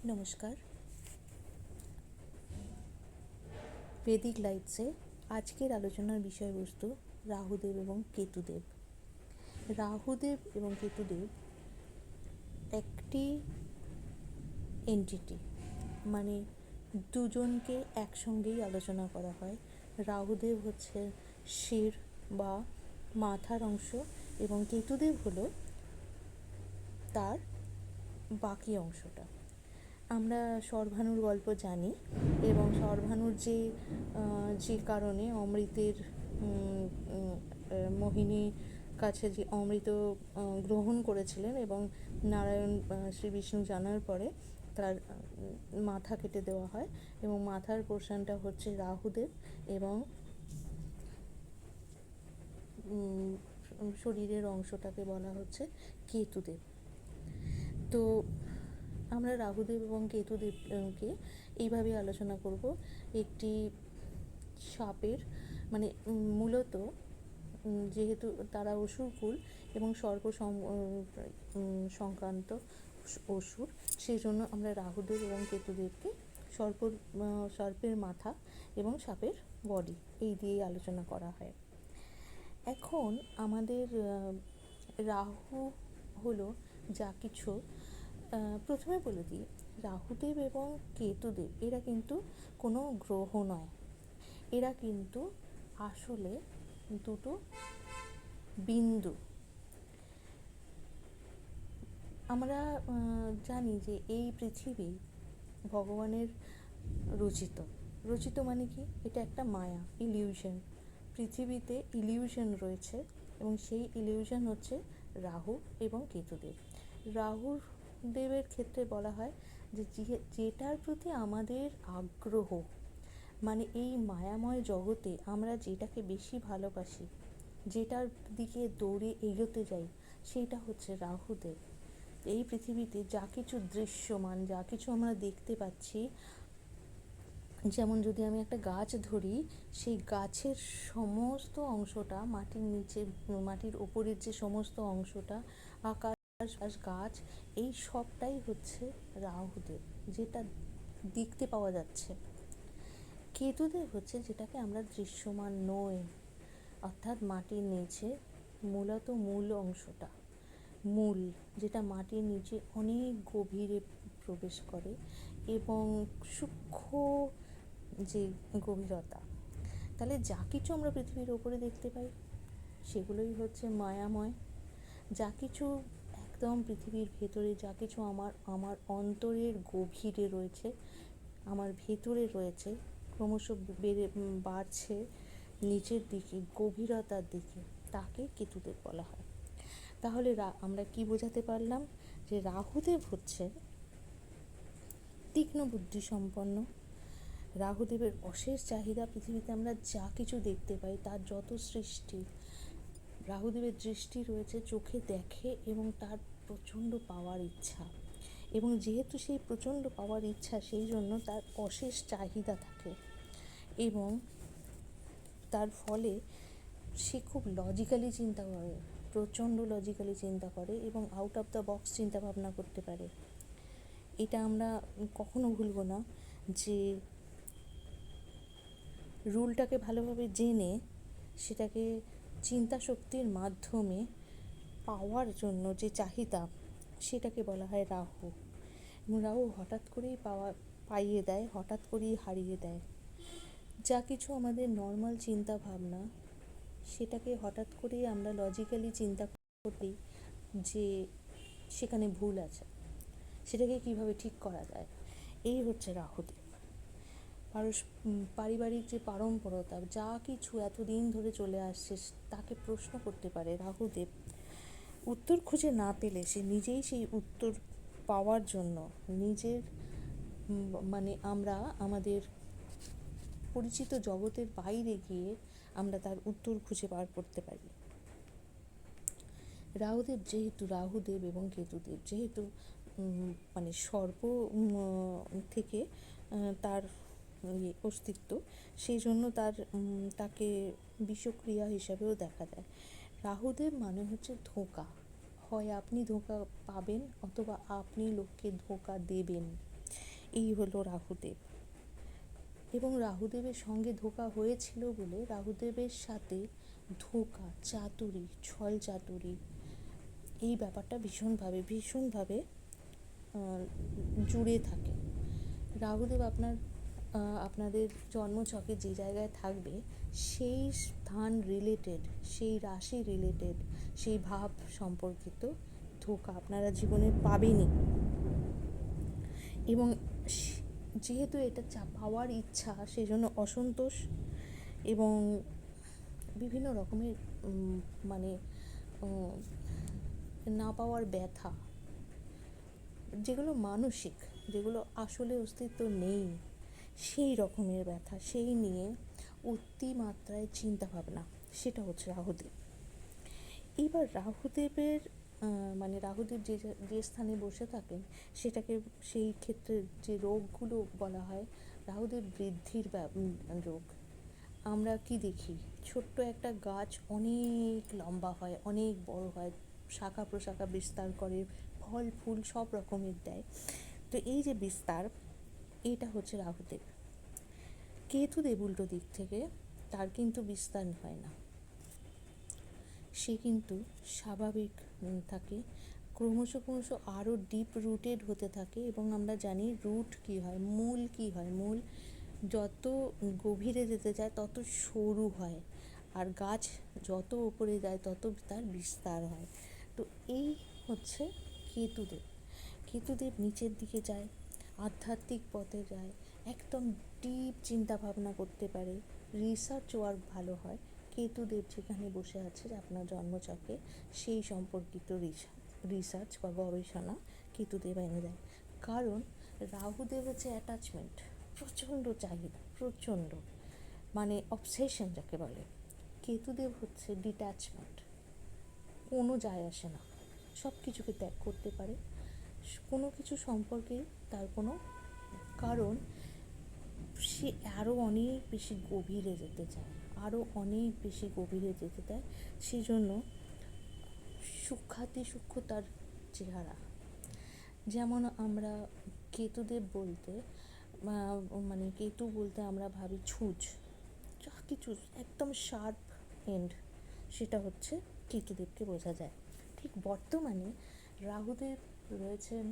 নমস্কার। বেদিক লাইটসে আজকের আলোচনার বিষয়বস্তু রাহুদেব এবং কেতুদেব। রাহুদেব এবং কেতুদেব একটি এন্টিটি, মানে দুজনকে একসঙ্গেই আলোচনা করা হয়। রাহুদেব হচ্ছে শির বা মাথার অংশ এবং কেতুদেব হলো তার বাকি অংশটা। আমরা সরভানুর গল্প জানি এবং সরভানুর যে কারণে অমৃতের মোহিনী কাছে যে অমৃত গ্রহণ করেছিলেন এবং নারায়ণ শ্রী বিষ্ণু জানার পরে তার মাথা কেটে দেওয়া হয় এবং মাথার পোর্শনটা হচ্ছে রাহুদেব এবং শরীরের অংশটাকে বলা হচ্ছে কেতুদেব। তো আমরা রাহুদেব এবং কেতুদেবকে এইভাবে আলোচনা করব। একটি সাপের, মানে মূলত যেহেতু তারা অসুরকুল এবং সর্প সংক্রান্ত অসুর, সেই জন্য আমরা রাহুদেব এবং কেতুদেবকে সর্পের মাথা এবং সাপের বডি এই দিয়েই আলোচনা করা হয়। এখন আমাদের রাহু হলো যা কিছু, প্রথমে বলে দিই, রাহুদেব এবং কেতুদেব এরা কিন্তু কোনো গ্রহ নয়, এরা কিন্তু আসলে দুটো বিন্দু। আমরা জানি যে এই পৃথিবী ভগবানের রচিত মানে কি? এটা একটা মায়া, ইলিউশন। পৃথিবীতে ইলিউশন রয়েছে এবং সেই ইলিউশন হচ্ছে রাহু এবং কেতুদেব। রাহুর দেবের ক্ষেত্রে বলা হয় যে যেটার প্রতি আমাদের আগ্রহ, মানে এই মায়াময় জগতে আমরা যেটাকে বেশি ভালোবাসি, যেটার দিকে দৌড়ে এগোতে যাই, সেইটা হচ্ছে রাহুদেব। এই পৃথিবীতে যা কিছু দৃশ্যমান, যা কিছু আমরা দেখতে পাচ্ছি, যেমন যদি আমি একটা গাছ ধরি, সেই গাছের সমস্ত অংশটা, মাটির নিচে, মাটির ওপরের যে সমস্ত অংশটা, আকাশ, গাছ, এই সবটাই হচ্ছে রাহুদেব, যেটা দেখতে পাওয়া যাচ্ছে। কেতুদেব হচ্ছে যেটাকে আমরা দৃশ্যমান নই, অর্থাৎ মাটির নিচে মূলত মূল অংশটা, মূল যেটা মাটির নিচে অনেক গভীরে প্রবেশ করে এবং সূক্ষ্ম যে গভীরতা। তাহলে যা কিছু আমরা পৃথিবীর ওপরে দেখতে পাই সেগুলোই হচ্ছে মায়াময়। যা কিছু একদম পৃথিবীর ভেতরে, যা কিছু আমার অন্তরের গভীরে রয়েছে, আমার ভেতরে রয়েছে, ক্রমশ বাড়ছে নিচের দিকে, গভীরতার দিকে, তাকে কেতুদেব বলা হয়। তাহলে আমরা কি বোঝাতে পারলাম? যে রাহুদেব হচ্ছে তীক্ষ্ণ বুদ্ধি সম্পন্ন। রাহুদেবের অশেষ চাহিদা। পৃথিবীতে আমরা যা কিছু দেখতে পাই, তার যত সৃষ্টি, রাহুদেবের দৃষ্টি রয়েছে, চোখে দেখে এবং তার প্রচণ্ড পাওয়ার ইচ্ছা, এবং যেহেতু সেই প্রচণ্ড পাওয়ার ইচ্ছা, সেই জন্য তার অশেষ চাহিদা থাকে এবং তার ফলে সে খুব লজিক্যালি চিন্তা করে, প্রচণ্ড লজিক্যালি চিন্তা করে এবং আউট অফ দ্য বক্স চিন্তা ভাবনা করতে পারে। এটা আমরা কখনো ভুলবো না যে রুলটাকে ভালোভাবে জেনে সেটাকে চিন্তা শক্তির মাধ্যমে পাওয়ার জন্য যে চাহিদা, সেটাকে বলা হয় রাহু। এবং রাহু হঠাৎ করেই পাইয়ে দেয়, হঠাৎ করেই হারিয়ে দেয়। যা কিছু আমাদের নর্মাল চিন্তা ভাবনা, সেটাকে হঠাৎ করেই আমরা লজিক্যালি চিন্তা করি যে সেখানে ভুল আছে, সেটাকে কিভাবে ঠিক করা যায়। এই হচ্ছে রাহুদেব। পারিবারিক যে পারম্পরতা, যা কিছু এতদিন ধরে চলে আসছে, তাকে প্রশ্ন করতে পারে রাহুদেব। উত্তর খুঁজে না পেলে সে নিজেই সেই উত্তর পাওয়ার জন্য নিজের, মানে আমরা আমাদের পরিচিত জগতের বাইরে গিয়ে আমরা তার উত্তর খুঁজে বার করতে পারি। রাহুদেব এবং কেতুদেব যেহেতু মানে সর্প থেকে তার অস্তিত্ব, সেই জন্য তাকে বিষক্রিয়া হিসাবেও দেখা যায়। রাহুদেব মানে হচ্ছে ধোঁকা, হয় আপনি ধোঁকা পাবেন অথবা আপনি লোককে ধোঁকা দেবেন। এই হলো রাহুদেব। এবং রাহুদেবের সঙ্গে ধোঁকা হয়েছিল বলে রাহুদেবের সাথে ধোঁকা, চাতুরি, ছল চাতুরি, এই ব্যাপারটা ভীষণভাবে জুড়ে থাকে। রাহুদেব আপনাদের জন্মছকে যে জায়গায় থাকবে সেই স্থান রিলেটেড, সেই রাশি রিলেটেড, সেই ভাব সম্পর্কিত ধোঁকা আপনারা জীবনে পাবেনই। এবং যেহেতু এটা পাওয়ার ইচ্ছা, সেই জন্য অসন্তোষ এবং বিভিন্ন রকমের মানে না পাওয়ার ব্যথা, যেগুলো মানসিক, যেগুলো আসলে অস্তিত্ব নেই, সেই রকমের ব্যথা, সেই নিয়ে অতিমাত্রায় চিন্তাভাবনা, সেটা হচ্ছে রাহুদেব। এইবার রাহুদেবের মানে রাহুদেব যে স্থানে বসে থাকেন সেটাকে, সেই ক্ষেত্রে যে রোগগুলো বলা হয়, রাহুদেব বৃদ্ধির রোগ। আমরা কি দেখি, ছোট্ট একটা গাছ অনেক লম্বা হয়, অনেক বড় হয়, শাখা প্রশাখা বিস্তার করে, ফল ফুল সব রকমের দেয়। তো এই যে বিস্তার, এটা হচ্ছে রাহুদেব। কেতুদেব উল্টো দিক থেকে, তার কিন্তু বিস্তার হয় না, সে কিন্তু স্বাভাবিক থাকে, ক্রমশ আরও ডিপ রুটেড হতে থাকে। এবং আমরা জানি রুট কী হয়, মূল কী হয়, মূল যত গভীরে যেতে যায় তত সরু হয়, আর গাছ যত উপরে যায় তত তার বিস্তার হয়। তো এই হচ্ছে কেতুদেব। কেতুদেব নিচের দিকে যায়, আধ্যাত্মিক পথে যায়, একদম ডিপ চিন্তা ভাবনা করতে পারে, রিসার্চ ওয়ার্ক ভালো হয়। কেতুদেব যেখানে বসে আছে আপনার জন্মচক্রে, সেই সম্পর্কিত রিসার্চ বা গবেষণা কেতুদেব এনে দেয়। কারণ রাহুদেব হচ্ছে অ্যাটাচমেন্ট, প্রচণ্ড চাহিদা, প্রচণ্ড মানে অবসেশন যাকে বলে। কেতুদেব হচ্ছে ডিট্যাচমেন্ট, কোনো যায় আসে না, সব কিছুকে ত্যাগ করতে পারে, কোনো কিছু সম্পর্কে তার কোনো, কারণ সে আরও অনেক বেশি গভীরে যেতে চায়, আরও অনেক বেশি গভীরে যেতে চায়। সেই জন্য সূক্ষ্ম তার চেহারা। যেমন আমরা কেতুদেব বলতে মানে কেতু বলতে আমরা ভাবি ছুঁচ, যা কিছু একদম শার্প এন্ড, সেটা হচ্ছে কেতুদেবকে বোঝা যায়। ঠিক বর্তমানে রাহুদেব রয়েছেন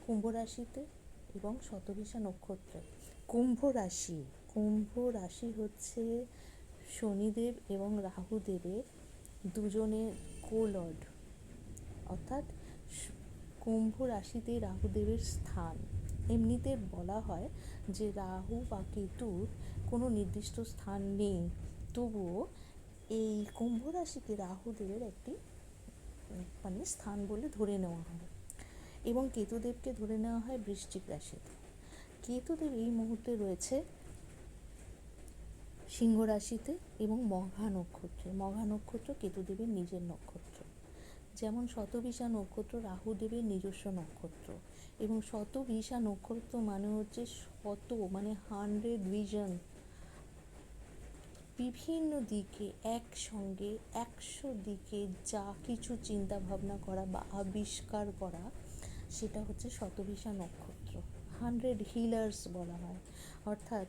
কুম্ভ রাশিতে এবং শতভিষা নক্ষত্রে। কুম্ভ রাশি হচ্ছে শনিদেব এবং রাহুদেবের দুজনের কোলর্ড, অর্থাৎ কুম্ভ রাশিতে রাহুদেবের স্থান। এমনিতে বলা হয় যে রাহু বা কেতুর কোনো নির্দিষ্ট স্থান নেই, তবুও এই কুম্ভ রাশিকে রাহুদেবের একটি মানে স্থান বলে ধরে নেওয়া হয়। এবং কেতুদেবকে ধরে নেওয়া হয় বৃশ্চিক রাশিতে। কেতুদেব এই মুহূর্তে রয়েছে সিংহ রাশিতে এবং মঘা নক্ষত্রে। মঘা নক্ষত্র কেতুদেবের নিজের নক্ষত্র। যেমন শতভিষা নক্ষত্র রাহুদেবের নিজস্ব নক্ষত্র, এবং শতভিষা নক্ষত্র মানে হচ্ছে শত মানে 100 ভিশন, বিভিন্ন দিকে একসঙ্গে 100 দিকে যা কিছু চিন্তা ভাবনা করা বা আবিষ্কার করা, সেটা হচ্ছে শতভিষা নক্ষত্র। 100 হিলার্স বলা হয়, অর্থাৎ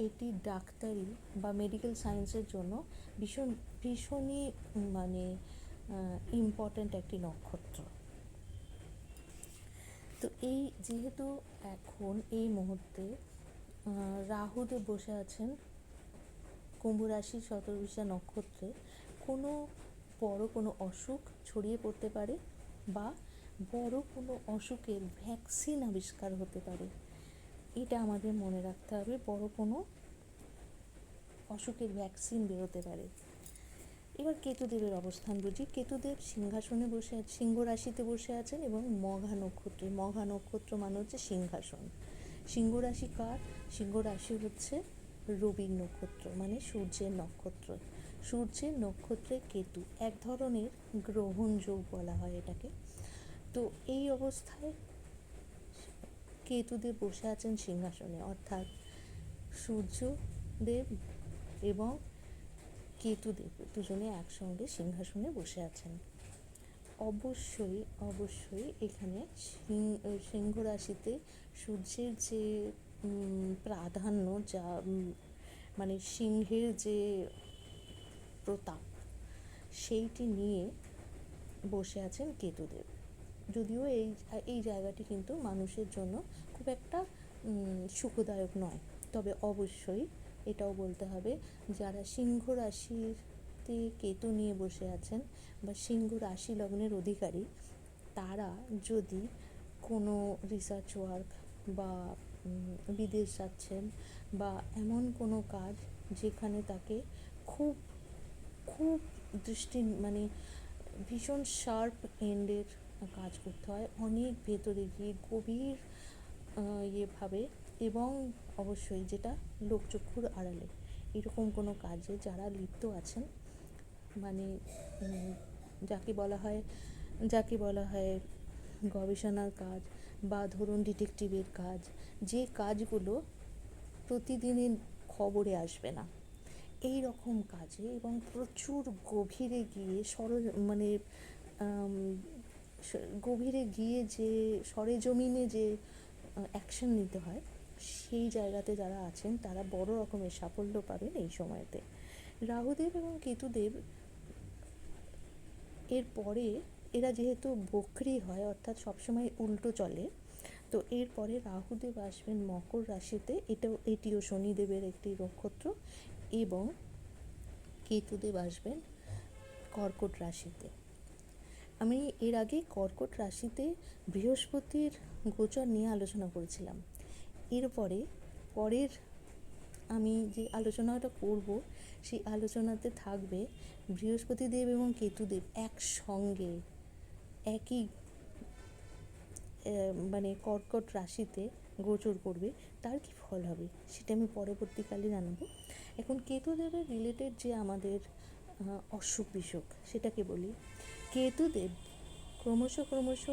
এটি ডাক্তারি বা মেডিকেল সায়েন্সের জন্য ভীষণই মানে ইম্পর্ট্যান্ট একটি নক্ষত্র। তো এই যেহেতু এখন এই মুহূর্তে রাহুদেব বসে আছেন কুম্ভ রাশির শতভিষা নক্ষত্রে, কোনো অসুখ ছড়িয়ে পড়তে পারে বা বড় কোনো অসুখের ভ্যাকসিন আবিষ্কার হতে পারে, এটা আমাদের মনে রাখতে হবে। বড় কোনো অসুখের ভ্যাকসিন বেরোতে পারে। এবার কেতুদেবের অবস্থান বুঝি। কেতুদেব সিংহাসনে বসে আছে, সিংহ রাশিতে বসে আছেন এবং মঘা নক্ষত্রে। মঘা নক্ষত্র মানে হচ্ছে সিংহাসন। সিংহ রাশি কার? সিংহ রাশি হচ্ছে রবির নক্ষত্র, মানে সূর্যের নক্ষত্র। সূর্যের নক্ষত্রে কেতু, এক ধরনের গ্রহণ যোগ বলা হয় এটাকে। তো এই অবস্থায় কেতুদেব বসে আছেন সিংহাসনে, অর্থাৎ সূর্যদেব এবং কেতুদেব দুজনে একসঙ্গে সিংহাসনে বসে আছেন। অবশ্যই অবশ্যই এখানে সিংহ রাশিতে সূর্যের যে প্রাধান্য, যা মানে সিংহের যে প্রতাপ, সেইটি নিয়ে বসে আছেন কেতুদেব। যদিও এই এই জায়গাটি কিন্তু মানুষের জন্য খুব একটা সুখদায়ক নয়, তবে অবশ্যই এটাও বলতে হবে, যারা সিংহ রাশিতে কেতু নিয়ে বসে আছেন বা সিংহ রাশি লগ্নের অধিকারী, তারা যদি কোনো রিসার্চ ওয়ার্ক বা বিদেশ যাচ্ছেন বা এমন কোনো কাজ যেখানে তাকে খুব খুব দৃষ্টি মানে ভীষণ শার্প এন্ডের কাজ করতে হয়, অনেক ভেতরে গিয়ে গভীর ইয়েভাবে, এবং অবশ্যই যেটা লোকচক্ষুর আড়ালে, এরকম কোনো কাজে যারা লিপ্ত আছেন, মানে যাকে বলা হয় গবেষণার কাজ বা ধরুন ডিটেকটিভের কাজ, যে কাজগুলো প্রতিদিনের খবরে আসবে না, এই রকম কাজে এবং প্রচুর গভীরে গিয়ে গভীরে গিয়ে যে সরেজমিনে যে অ্যাকশন নিতে হয়, সেই জায়গাতে যারা আছেন তারা বড় রকমের সাফল্য পাবেন এই সময়তে। রাহুদেব এবং কেতুদেব এরপরে, এরা যেহেতু বক্রী হয় অর্থাৎ সবসময় উল্টো চলে, তো এরপরে রাহুদেব আসবেন মকর রাশিতে, এটিও শনিদেবের একটি নক্ষত্র, এবং কেতুদেব আসবেন কর্কট রাশিতে। আমি এর আগে কর্কট রাশিতে বৃহস্পতির গোচর নিয়ে আলোচনা করেছিলাম। এরপরে পরের আমি যে আলোচনাটা করব, সেই আলোচনাতে থাকবে বৃহস্পতিদেব এবং কেতুদেব একসঙ্গে একই মানে কর্কট রাশিতে গোচর করবে, তার কি ফল হবে সেটা আমি পরবর্তীকালে জানাবো। এখন কেতুদেবের রিলেটেড যে আমাদের অসুখ বিসুখ, সেটাকে বলি। কেতুদেব ক্রমশ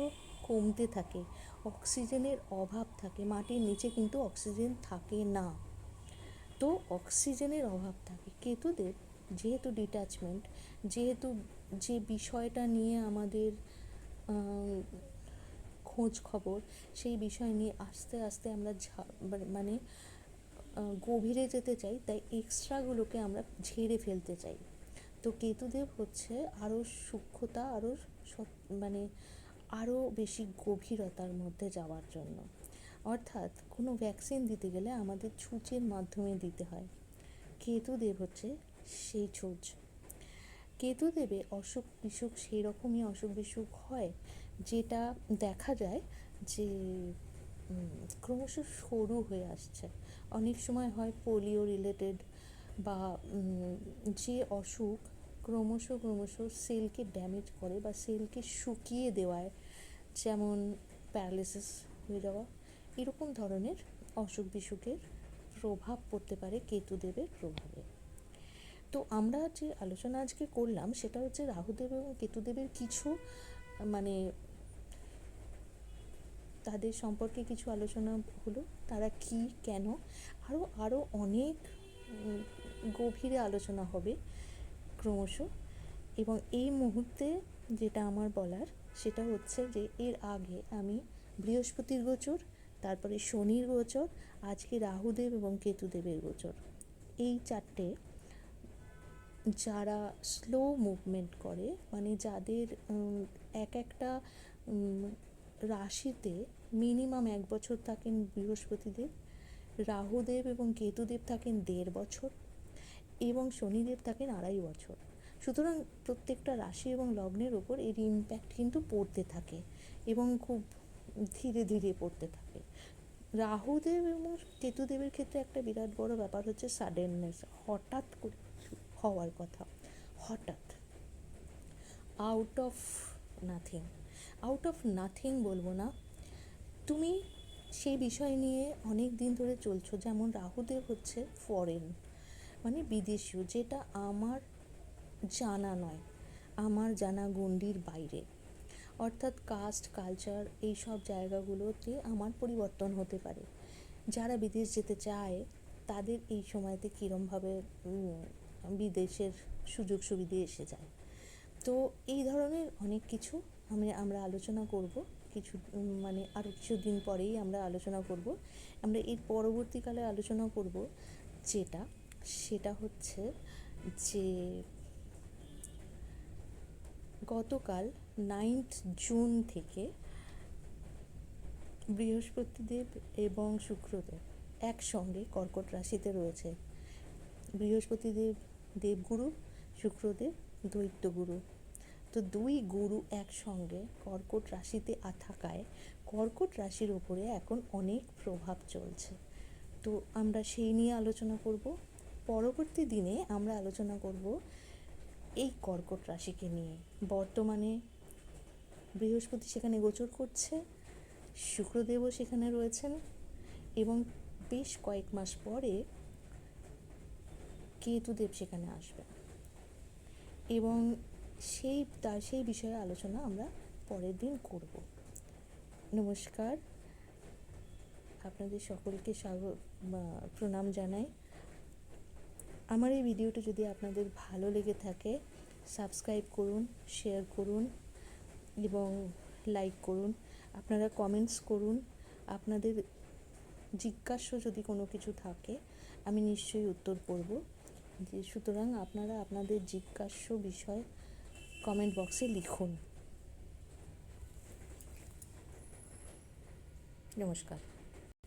কমতে থাকে, অক্সিজেনের অভাব থাকে, মাটির নিচে কিন্তু অক্সিজেন থাকে না, তো অক্সিজেনের অভাব থাকে। কেতুদেব যেহেতু ডিট্যাচমেন্ট, যেহেতু যে বিষয়টা নিয়ে আমাদের খোঁজ খবর, সেই বিষয় নিয়ে আস্তে আস্তে আমরা মানে গভীরে যেতে চাই, তাই এক্সট্রাগুলোকে আমরা ঝেড়ে ফেলতে চাই। তো কেতুদেব হচ্ছে আরও সূক্ষ্মতা, মানে আরও বেশি গভীরতার মধ্যে যাওয়ার জন্য। অর্থাৎ কোনো ভ্যাকসিন দিতে গেলে আমাদের ছুঁচের মাধ্যমে দিতে হয়, কেতুদেব হচ্ছে সেই ছুঁচ। কেতুদেবে অসুখ বিসুখ সেই রকমই অসুখ বিসুখ হয়, যেটা দেখা যায় যে ক্রমশ সরু হয়ে আসছে। অনেক সময় হয় পোলিও রিলেটেড, বা যে অসুখ ক্রমশ সেলকে ড্যামেজ করে বা সেলকে শুকিয়ে দেওয়ায়, যেমন প্যারালিসিস হয়ে যাওয়া, এরকম ধরনের অসুখ বিসুখের প্রভাব পড়তে পারে কেতুদেবের প্রভাবে। তো আমরা যে আলোচনা আজকে করলাম সেটা হচ্ছে রাহুদেব এবং কেতুদেবের কিছু মানে তাদের সম্পর্কে কিছু আলোচনা হলো, তারা কি কেন, আরও অনেক গভীরে আলোচনা হবে ক্রমশ। এবং এই মুহূর্তে যেটা আমার বলার সেটা হচ্ছে যে এর আগে আমি বৃহস্পতির গোচর, তারপরে শনির গোচর, আজকে রাহুদেব এবং কেতুদেবের গোচর, এই চারটে যারা স্লো মুভমেন্ট করে, মানে যাদের একটা রাশিতে মিনিমাম 1 বছর থাকেন বৃহস্পতিদেব, রাহুদেব এবং কেতুদেব থাকেন 1.5 বছর, এবং শনিদেব থাকেন 2.5 বছর। সুতরাং প্রত্যেকটা রাশি এবং লগ্নের ওপর এর ইম্প্যাক্ট কিন্তু পড়তে থাকে এবং খুব ধীরে ধীরে পড়তে থাকে। রাহুদেব এবং কেতুদেবের ক্ষেত্রে একটা বিরাট বড় ব্যাপার হচ্ছে সাডেননেস, হঠাৎ করে হওয়ার কথা, হঠাৎ, আউট অফ নাথিং বলবো না, তুমি সেই বিষয় নিয়ে অনেক দিন ধরে চলছো। যেমন রাহুদেব হচ্ছে ফরেন, মানে বিদেশীয়, যেটা আমার জানা নয়, আমার জানা গণ্ডির বাইরে, অর্থাৎ কাস্ট কালচার এইসব জায়গাগুলোতে আমার পরিবর্তন হতে পারে। যারা বিদেশ যেতে চায় তাদের এই সময়তে কীরমভাবে বিদেশের সুযোগ সুবিধে এসে যায়, তো এই ধরনের অনেক কিছু আমরা আলোচনা করব কিছু মানে আরও কিছুদিন পরেই আমরা আলোচনা করব। আমরা এর পরবর্তীকালে আলোচনা করব সেটা হচ্ছে যে গতকাল 9th জুন থেকে বৃহস্পতিদেব এবং শুক্রদেব একসঙ্গে কর্কট রাশিতে রয়েছে। বৃহস্পতিদেব দেবগুরু, শুক্রদেব দৈত্যগুরু। তো দুই গুরু একসঙ্গে কর্কট রাশিতে থাকায় কর্কট রাশির ওপরে এখন অনেক প্রভাব চলছে। তো আমরা সেই নিয়ে আলোচনা করব। পরবর্তী দিনে আমরা আলোচনা করব এই কর্কট রাশিকে নিয়ে। বর্তমানে বৃহস্পতি সেখানে গোচর করছে, শুক্রদেবও সেখানে রয়েছেন এবং বেশ কয়েক মাস পরে কেতুদেব সেখানে আসবে এবং সেই বিষয়ে আলোচনা আমরা পরের দিন করব। নমস্কার, আপনাদের সকলকে প্রণাম জানাই। আমার এই ভিডিওটি যদি আপনাদের ভালো লেগে থাকে সাবস্ক্রাইব করুন, শেয়ার করুন এবং লাইক করুন। আপনারা কমেন্টস করুন। আপনাদের জিজ্ঞাস্য যদি কোনো কিছু থাকে আমি নিশ্চয়ই উত্তর করব। সুতরাং আপনারা আপনাদের জিজ্ঞাস্য বিষয় কমেন্ট বক্সে লিখুন। নমস্কার।